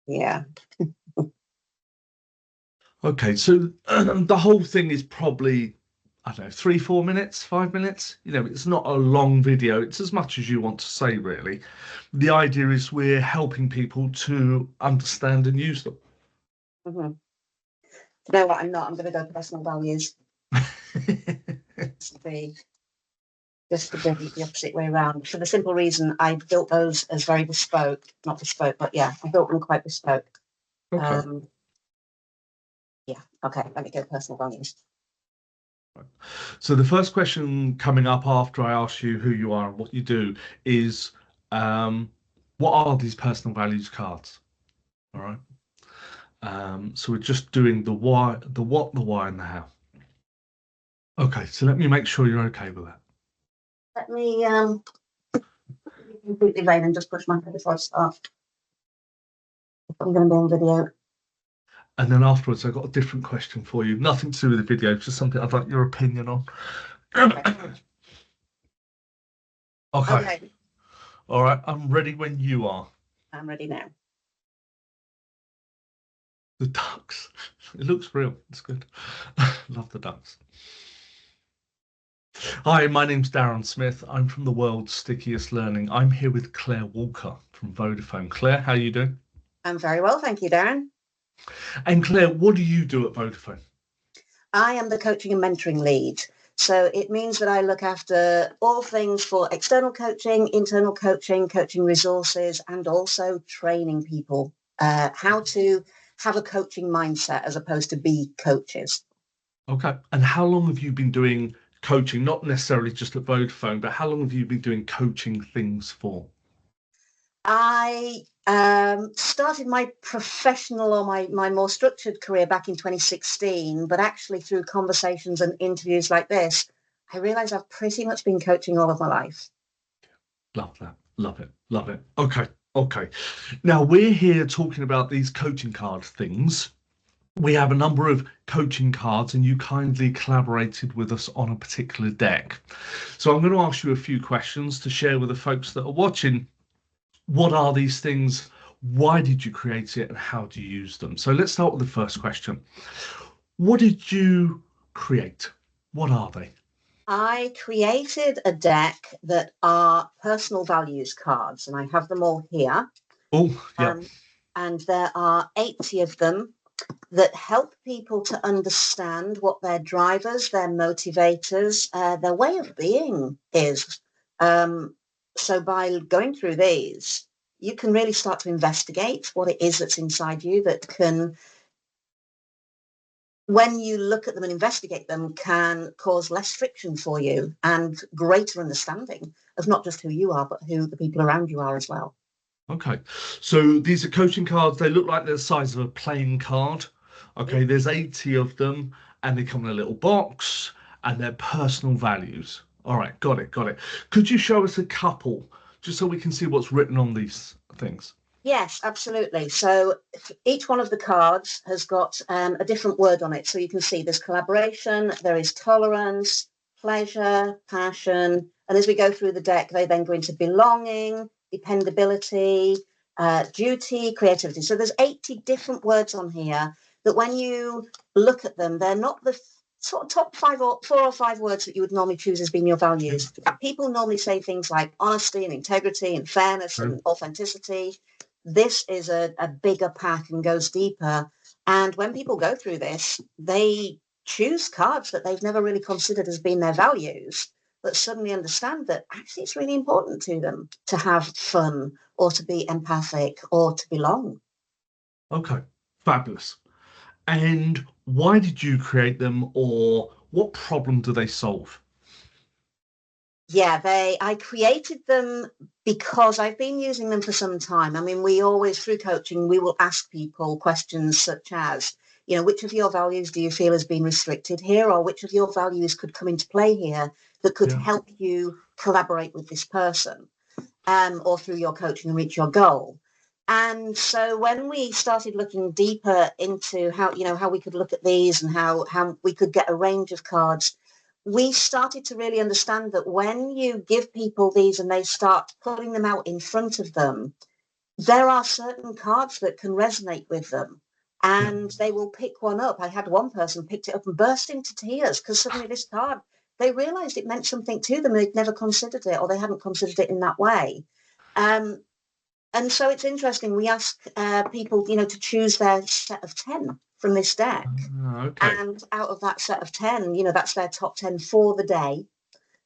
Yeah. Okay, so the whole thing is probably, I don't know, 3, 4 minutes, 5 minutes. It's not a long video. It's as much as you want to say, really. The idea is we're helping people to understand and use them. Mm-hmm. You know what? I'm not. I'm going to go personal values. Just to be the opposite way around. For the simple reason I built those as very bespoke, not bespoke, but yeah, I built them quite bespoke. Okay. Yeah. Okay. Let me go personal values. So the first question coming up after I ask you who you are and what you do is, what are these personal values cards? All right. So we're just doing the why, the what, the why, and the how. Okay, so let me make sure you're okay with that. Let me completely vain and just push my head before I start. I'm going to be on video. And then afterwards, I've got a different question for you. Nothing to do with the video, just something I'd like your opinion on. Okay. All right, I'm ready when you are. I'm ready now. The ducks. It looks real. It's good. Love the ducks. Hi, my name's Darren Smith. I'm from the world's stickiest learning. I'm here with Clare Walker from Vodafone. Clare, how are you doing? I'm very well, thank you, Darren. And Clare, what do you do at Vodafone? I am the coaching and mentoring lead. So it means that I look after all things for external coaching, internal coaching, coaching resources, and also training people how to have a coaching mindset as opposed to be coaches. Okay. And how long have you been doing coaching? Not necessarily just at Vodafone, but how long have you been doing coaching things for? I started my professional or my more structured career back in 2016, but actually through conversations and interviews like this, I realize I've pretty much been coaching all of my life. Love that. Love it. Love it. Okay. Okay. Now we're here talking about these coaching card things. We have a number of coaching cards and you kindly collaborated with us on a particular deck. So I'm going to ask you a few questions to share with the folks that are watching. What are these things? Why did you create it and how do you use them? So let's start with the first question. What did you create? What are they? I created a deck that are personal values cards, and I have them all here. Oh, yeah. And there are 80 of them that help people to understand what their drivers, their motivators, their way of being is. So by going through these, you can really start to investigate what it is that's inside you that can, when you look at them and investigate them, can cause less friction for you and greater understanding of not just who you are, but who the people around you are as well. Okay. So these are coaching cards. They look like they're the size of a playing card. Okay. There's 80 of them and they come in a little box and they're personal values. All right. Got it. Got it. Could you show us a couple just so we can see what's written on these things? Yes, absolutely. So each one of the cards has got a different word on it. So you can see there's collaboration, there is tolerance, pleasure, passion. And as we go through the deck, they then go into belonging, dependability, duty, creativity. So there's 80 different words on here that when you look at them, they're not the sort of top 4 or 5 words that you would normally choose as being your values. People normally say things like honesty and integrity and fairness and authenticity. This is a bigger pack and goes deeper. And when people go through this, they choose cards that they've never really considered as being their values, but suddenly understand that actually it's really important to them to have fun or to be empathic or to belong. Okay. Fabulous. And why did you create them or what problem do they solve? Yeah, I created them because I've been using them for some time. I mean, we always, through coaching, we will ask people questions such as, which of your values do you feel has been restricted here, or which of your values could come into play here that could help you collaborate with this person, or through your coaching reach your goal. And so when we started looking deeper into how we could look at these and how we could get a range of cards, we started to really understand that when you give people these and they start putting them out in front of them, there are certain cards that can resonate with them, and they will pick one up. I had one person picked it up and burst into tears because suddenly this card, they realized it meant something to them. They'd never considered it, or they hadn't considered it in that way. And so it's interesting. We ask people, to choose their set of 10 from this deck. Okay. And out of that set of 10, that's their top 10 for the day.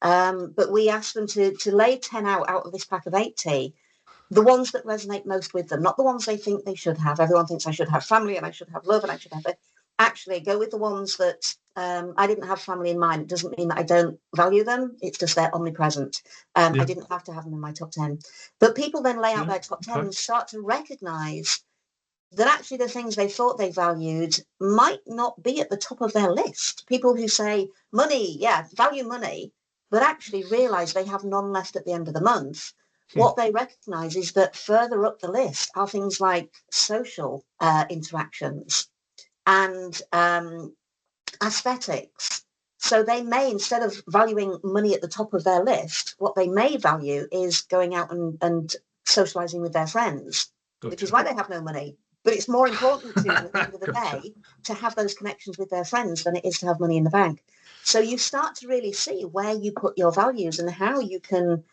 But we ask them to lay 10 out of this pack of 80, the ones that resonate most with them, not the ones they think they should have. Everyone thinks I should have family and I should have love and I should have it. Actually, go with the ones that I didn't have family in mind. It doesn't mean that I don't value them. It's just they're omnipresent. I didn't have to have them in my top 10. But people then lay out their top 10 and start to recognize that actually the things they thought they valued might not be at the top of their list. People who say money, value money, but actually realize they have none left at the end of the month. What they recognize is that further up the list are things like social interactions and aesthetics. So they may, instead of valuing money at the top of their list, what they may value is going out and socializing with their friends, which is why they have no money. But it's more important to them at the end of the day to have those connections with their friends than it is to have money in the bank. So you start to really see where you put your values and how you can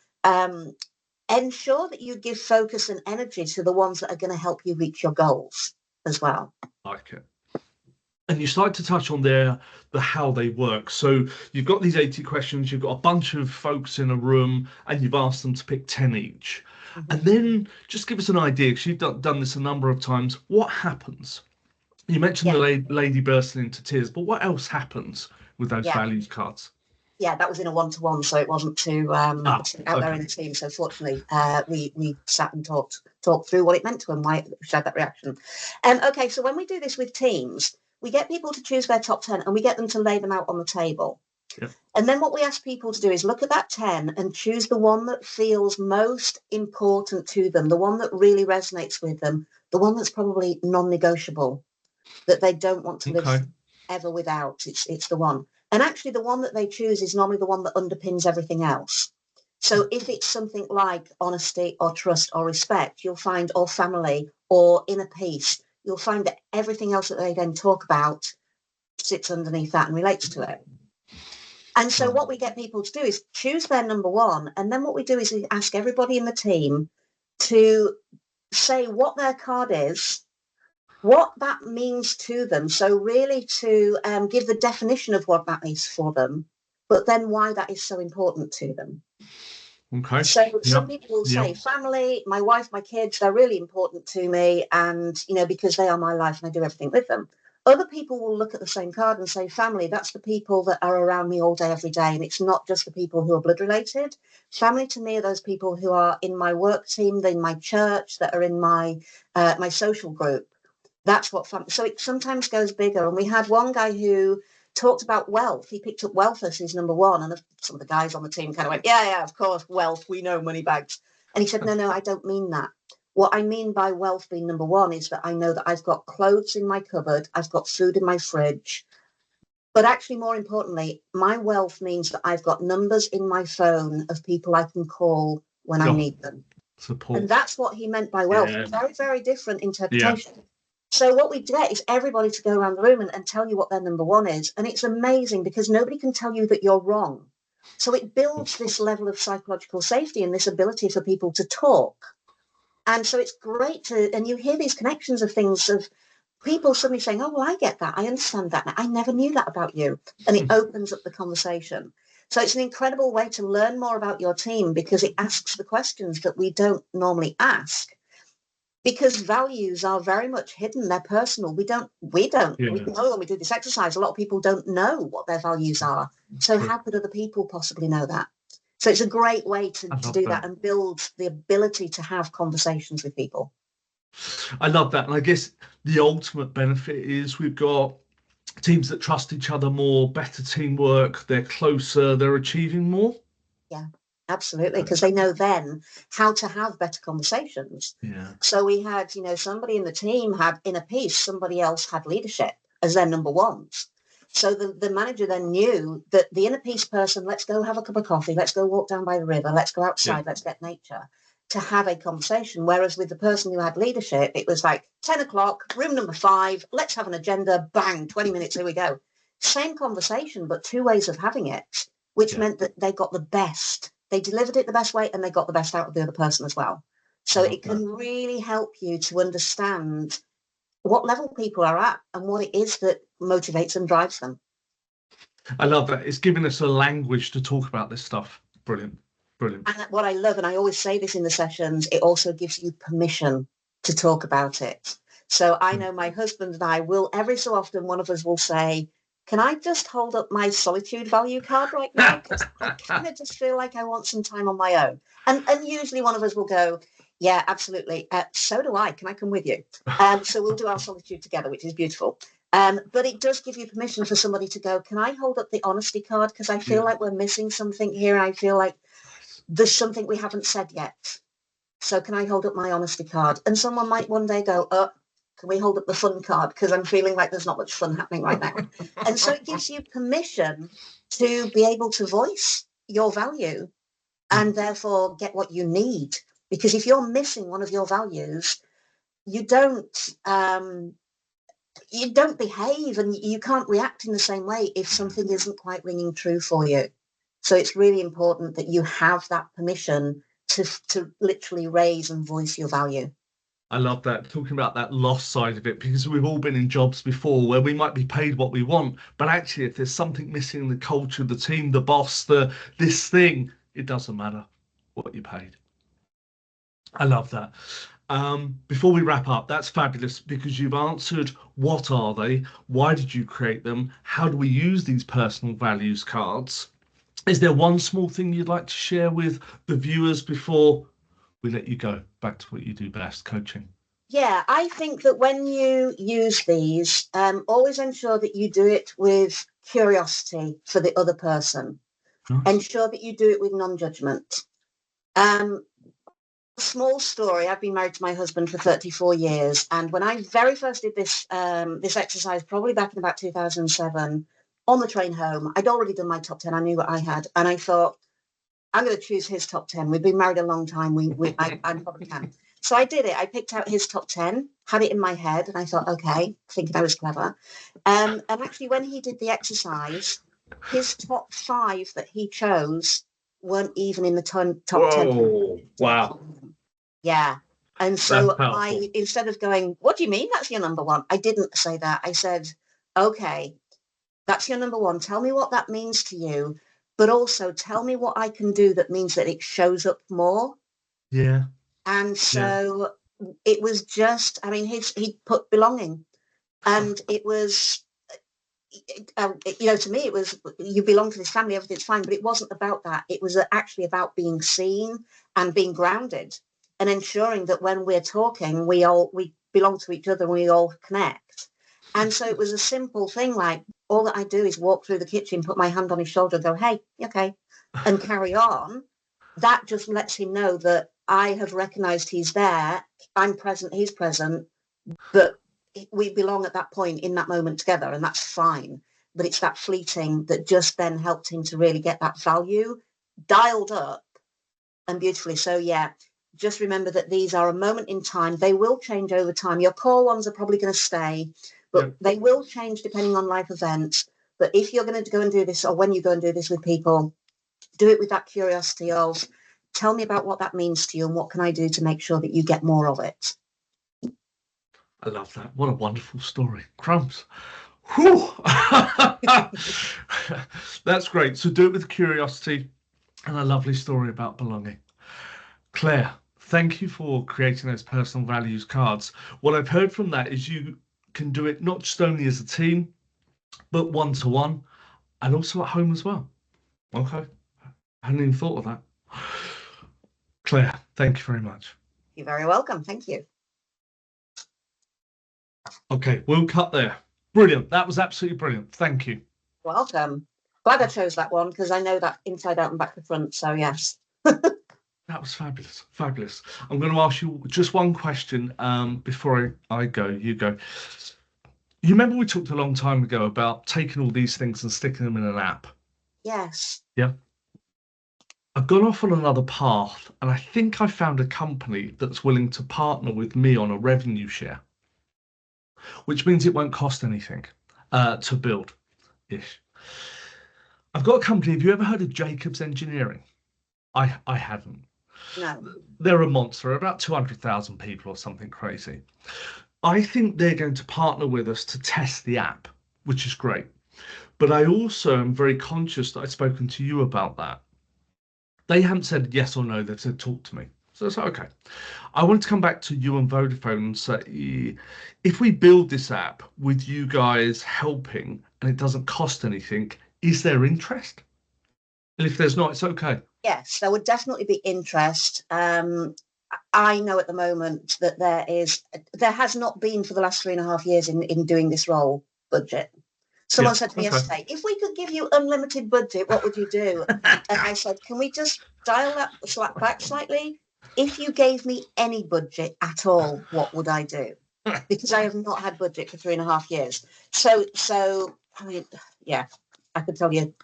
ensure that you give focus and energy to the ones that are going to help you reach your goals as well. Like it. And you start to touch on the how they work. So you've got these 80 questions, you've got a bunch of folks in a room, and you've asked them to pick 10 each. And then just give us an idea, because you've done this a number of times. What happens? You mentioned the lady bursting into tears, but what else happens with those values cards? Yeah, that was in a one-to-one, so it wasn't out there in a team. So fortunately, we sat and talked through what it meant to them, why it shared that reaction. Okay, so when we do this with teams, we get people to choose their top 10 and we get them to lay them out on the table. Yep. And then what we ask people to do is look at that 10 and choose the one that feels most important to them, the one that really resonates with them, the one that's probably non-negotiable, that they don't want to live ever without. It's the one. And actually, the one that they choose is normally the one that underpins everything else. So if it's something like honesty or trust or respect, you'll find, or family or inner peace, you'll find that everything else that they then talk about sits underneath that and relates to it. And so what we get people to do is choose their number one. And then what we do is we ask everybody in the team to say what their card is, what that means to them. So really to give the definition of what that is for them, but then why that is so important to them. Okay. So some people will say family, my wife, my kids, they're really important to me. And, because they are my life and I do everything with them. Other people will look at the same card and say family, that's the people that are around me all day, every day. And it's not just the people who are blood related. Family to me are those people who are in my work team, in my church, that are in my social group. That's what family. So it sometimes goes bigger. And we had one guy who talked about wealth. He picked up wealth as his number one. And some of the guys on the team kind of went, yeah, of course, wealth. We know money bags. And he said, no, I don't mean that. What I mean by wealth being number one is that I know that I've got clothes in my cupboard. I've got food in my fridge. But actually, more importantly, my wealth means that I've got numbers in my phone of people I can call when I need them. Support. And that's what he meant by wealth. Yeah. Very, very different interpretation. Yeah. So what we get is everybody to go around the room and tell you what their number one is. And it's amazing because nobody can tell you that you're wrong. So it builds this level of psychological safety and this ability for people to talk. And so it's great and you hear these connections of things of people suddenly saying, oh, well, I get that. I understand that. I never knew that about you. And it opens up the conversation. So it's an incredible way to learn more about your team because it asks the questions that we don't normally ask. Because values are very much hidden. They're personal. We know when we do this exercise, a lot of people don't know what their values are. So how could other people possibly know that? So it's a great way to do that and build the ability to have conversations with people. I love that. And I guess the ultimate benefit is we've got teams that trust each other more, better teamwork, they're closer, they're achieving more. Yeah, absolutely. Because they know then how to have better conversations. Yeah. So we had, somebody in the team had inner peace, somebody else had leadership as their number ones. So the manager then knew that the inner peace person, let's go have a cup of coffee, let's go walk down by the river, let's go outside, let's get nature. to have a conversation. Whereas with the person who had leadership, it was like 10 o'clock, room number 5, let's have an agenda, bang, 20 minutes, here we go. Same conversation, but 2 ways of having it, which meant that they got the best. They delivered it the best way and they got the best out of the other person as well. So it can really help you to understand what level people are at and what it is that motivates and drives them. I love that. It's giving us a language to talk about this stuff. Brilliant. Brilliant. And what I love, and I always say this in the sessions, it also gives you permission to talk about it. So I know my husband and I will, every so often, one of us will say, can I just hold up my solitude value card right now? Because I kind of just feel like I want some time on my own. And usually one of us will go, yeah, absolutely. So do I. Can I come with you? So we'll do our solitude together, which is beautiful. But it does give you permission for somebody to go, can I hold up the honesty card? Because I feel like we're missing something here. I feel like there's something we haven't said yet. So can I hold up my honesty card? And someone might one day go, can we hold up the fun card? Because I'm feeling like there's not much fun happening right now. And so it gives you permission to be able to voice your value and therefore get what you need. Because if you're missing one of your values, you don't behave and you can't react in the same way if something isn't quite ringing true for you. So it's really important that you have that permission to literally raise and voice your value. I love that, talking about that loss side of it, because we've all been in jobs before where we might be paid what we want, but actually if there's something missing in the culture, the team, the boss, this thing, it doesn't matter what you're paid. I love that. Before we wrap up, that's fabulous, because you've answered what are they, why did you create them, how do we use these personal values cards? Is there one small thing you'd like to share with the viewers before we let you go back to what you do best, coaching? Yeah, I think that when you use these, always ensure that you do it with curiosity for the other person. Nice. Ensure that you do it with non-judgment. Small story, I've been married to my husband for 34 years. And when I very first did this exercise, probably back in about 2007, on the train home, I'd already done my top 10. I knew what I had. And I thought, I'm going to choose his top 10. We've been married a long time. I probably can. So I did it. I picked out his top 10, had it in my head, and I thought, okay, thinking I was clever. And actually, when he did the exercise, his top 5 that he chose weren't even in the top 10. Wow. Yeah. And so instead of going, what do you mean that's your number 1? I didn't say that. I said, okay, that's your number 1. Tell me what that means to you. But also tell me what I can do that means that it shows up more. Yeah. And so it was just, I mean, he put belonging. And it was, to me, it was, you belong to this family, everything's fine. But it wasn't about that. It was actually about being seen and being grounded and ensuring that when we're talking, we belong to each other and we all connect. And so it was a simple thing, like all that I do is walk through the kitchen, put my hand on his shoulder and go, hey, okay, and carry on. That just lets him know that I have recognized he's there, I'm present, he's present, but we belong at that point in that moment together, and that's fine. But it's that fleeting that just then helped him to really get that value dialed up and beautifully. So yeah, just remember that these are a moment in time. They will change over time. Your core ones are probably going to stay, but they will change depending on life events. But if you're going to go and do this, or when you go and do this with people, do it with that curiosity of, tell me about what that means to you and what can I do to make sure that you get more of it. I love that. What a wonderful story. Crumbs. Whew. That's great. So do it with curiosity and a lovely story about belonging. Claire, thank you for creating those personal values cards. What I've heard from that is you can do it not just only as a team, but one-to-one and also at home as well. Okay. I hadn't even thought of that. Claire, thank you very much. You're very welcome. Thank you. Okay, we'll cut there. Brilliant. That was absolutely brilliant. Thank you. Welcome. Glad I chose that one because I know that inside out and back to front. So yes. That was fabulous. Fabulous. I'm going to ask you just one question before I go. You go. You remember we talked a long time ago about taking all these things and sticking them in an app? Yes. Yeah. I've gone off on another path, and I think I found a company that's willing to partner with me on a revenue share, which means it won't cost anything to build ish. I've got a company. Have you ever heard of Jacobs Engineering? I hadn't. No. They're a monster, about 200,000 people or something crazy. I think they're going to partner with us to test the app, which is great. But I also am very conscious that I've spoken to you about that. They haven't said yes or no, they've said talk to me. So it's okay. I want to come back to you and Vodafone and say, if we build this app with you guys helping and it doesn't cost anything, is there interest? And if there's not, it's okay. Yes, there would definitely be interest. I know at the moment that there has not been for the last 3.5 years in doing this role budget. Someone said to me yesterday, if we could give you unlimited budget, what would you do? And I said, can we just dial that back slightly? If you gave me any budget at all, what would I do? Because I have not had budget for 3.5 years. So I mean, yeah, I could tell you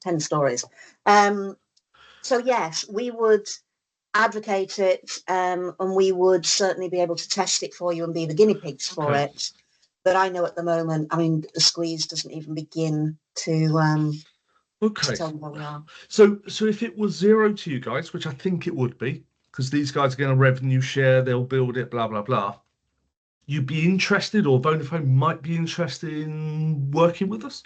10 stories. So yes, we would advocate it, and we would certainly be able to test it for you and be the guinea pigs for it. But I know at the moment, I mean, the squeeze doesn't even begin to tell you where we are. So if it was zero to you guys, which I think it would be, because these guys are going to revenue share, they'll build it, blah, blah, blah. You'd be interested, or Vodafone might be interested in working with us?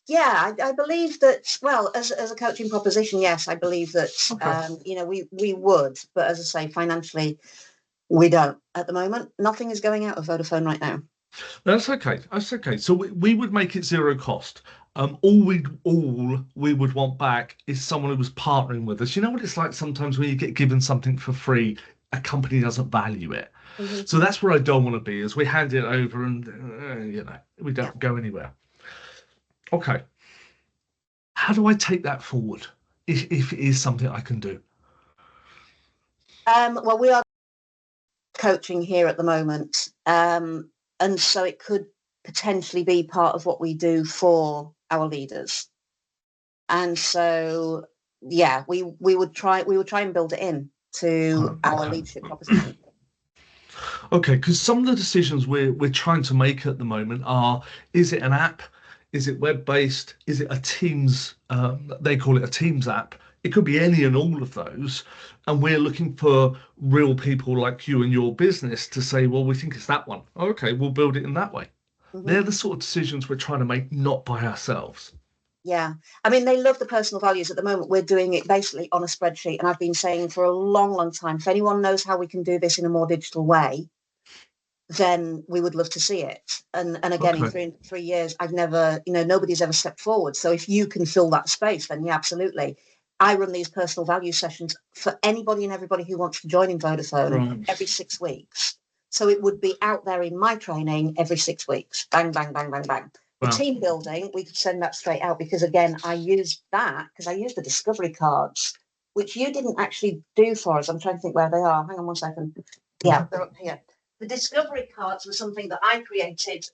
Yeah, I believe that, well, as a coaching proposition, yes, I believe that, you know, we would. But as I say, financially, we don't at the moment. Nothing is going out of Vodafone right now. That's okay. That's okay. So we would make it zero cost. All we would want back is someone who was partnering with us. You know what it's like sometimes when you get given something for free, a company doesn't value it. Mm-hmm. So that's where I don't want to be, is we hand it over and you know, we don't go anywhere. Okay. How do I take that forward if it is something I can do? Well, we are coaching here at the moment, and so it could potentially be part of what we do for our leaders. And so, yeah, we would try and build it in to our leadership proposition. Okay, because some of the decisions we're trying to make at the moment are: is it an app? Is it web-based? Is it a Teams? They call it a Teams app. It could be any and all of those. And we're looking for real people like you and your business to say, well, we think it's that one. Okay, we'll build it in that way. Mm-hmm. They're the sort of decisions we're trying to make, not by ourselves. Yeah. I mean, they love the personal values. At the moment, we're doing it basically on a spreadsheet. And I've been saying for a long, long time, if anyone knows how we can do this in a more digital way, then we would love to see it. And again, in 3 years, I've never, you know, nobody's ever stepped forward. So if you can fill that space, then yeah, absolutely. I run these personal value sessions for anybody and everybody who wants to join in Vodafone every 6 weeks. So it would be out there in my training every 6 weeks. Bang, bang, bang, bang, bang. The team building, we could send that straight out because, again, I used that because I used the discovery cards, which you didn't actually do for us. I'm trying to think where they are. Hang on 1 second. Yeah, they're up here. The discovery cards were something that I created,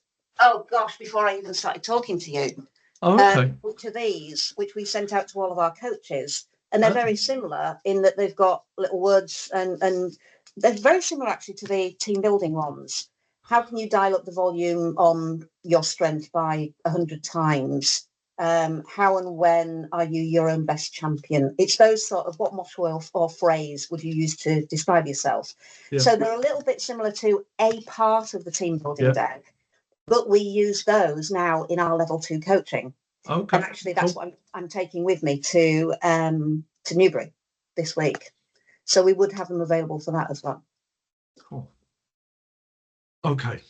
oh gosh, before I even started talking to you. Which are these, which we sent out to all of our coaches. And they're very similar in that they've got little words and they're very similar actually to the team building ones. How can you dial up the volume on your strength by 100 times? How and when are you your own best champion? It's those sort of, what motto or phrase would you use to describe yourself? Yeah. So they're a little bit similar to a part of the team building deck. But we use those now in our level 2 coaching. Okay. And actually, that's what I'm taking with me to Newbury this week. So we would have them available for that as well. Cool. Okay.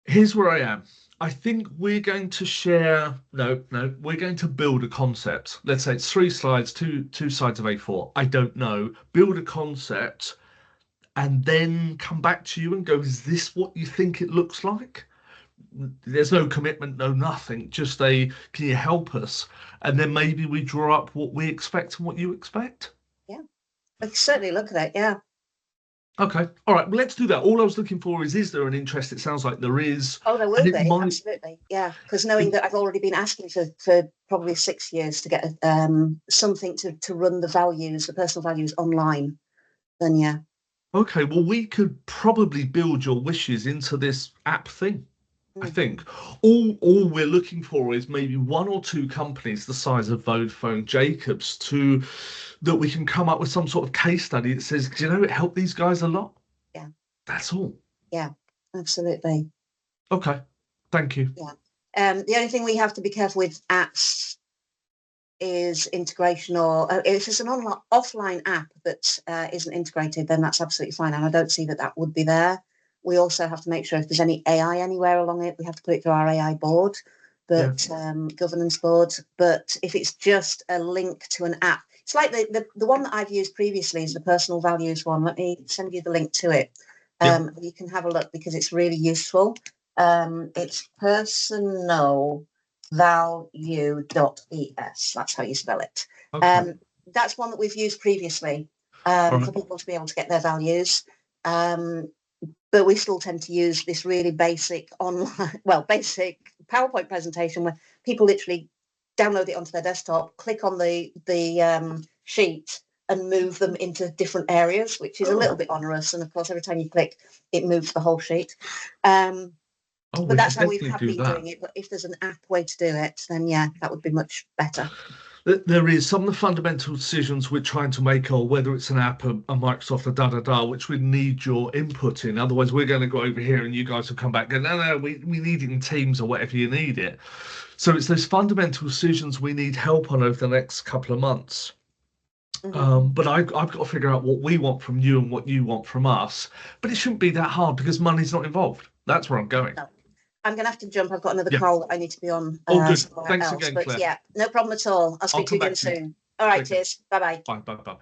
Here's where I am. I think we're going to share. No, we're going to build a concept. Let's say it's 3 slides, two sides of A4. I don't know. Build a concept. And then come back to you and go, is this what you think it looks like? There's no commitment, no nothing, just can you help us? And then maybe we draw up what we expect and what you expect. Yeah, I can certainly look at it, yeah. Okay. All right. Well, let's do that. All I was looking for is there an interest? It sounds like there is. Oh, there And will it be, might, absolutely. Yeah, because knowing that I've already been asking for probably 6 years to get something to run the personal values online, then yeah. okay, well, we could probably build your wishes into this app thing. I Mm. think all we're looking for is maybe one or two companies the size of Vodafone, Jacobs, to that we can come up with some sort of case study that says, do you know, it helped these guys a lot. Yeah, That's all. yeah, absolutely. Okay, thank you. Yeah. The only thing we have to be careful with apps is integration, or if it's an offline app that isn't integrated, then that's absolutely fine. And I don't see that would be there. We also have to make sure if there's any AI anywhere along it, we have to put it through our AI board, Yeah. but governance board. But if it's just a link to an app, it's like the one that I've used previously is the personal values one. Let me send you the link to it. Yeah. You can have a look because it's really useful. It's personal value.es. That's how you spell it. Okay. That's one that we've used previously All for right. people to be able to get their values. But we still tend to use this really basic basic PowerPoint presentation where people literally download it onto their desktop, click on the sheet and move them into different areas, which is a little bit onerous. And of course, every time you click, it moves the whole sheet. Oh, But we that's should how we definitely have do been that. doing it. But if there's an app way to do it, then yeah, that would be much better. There is some of the fundamental decisions we're trying to make, or whether it's an app, a Microsoft, a which we need your input in. Otherwise, we're going to go over here and you guys will come back and go, no, we need it in Teams or whatever you need it. So it's those fundamental decisions we need help on over the next couple of months. But I've got to figure out what we want from you and what you want from us. But it shouldn't be that hard because money's not involved. That's where I'm going. No. I'm going to have to jump. I've got another Yeah. call that I need to be on All good. somewhere Thanks else. again, But Claire. yeah, no problem at all. I'll I'll speak to come you again back to you. soon. All right, Take care. cheers. Bye-bye. Bye, bye, bye.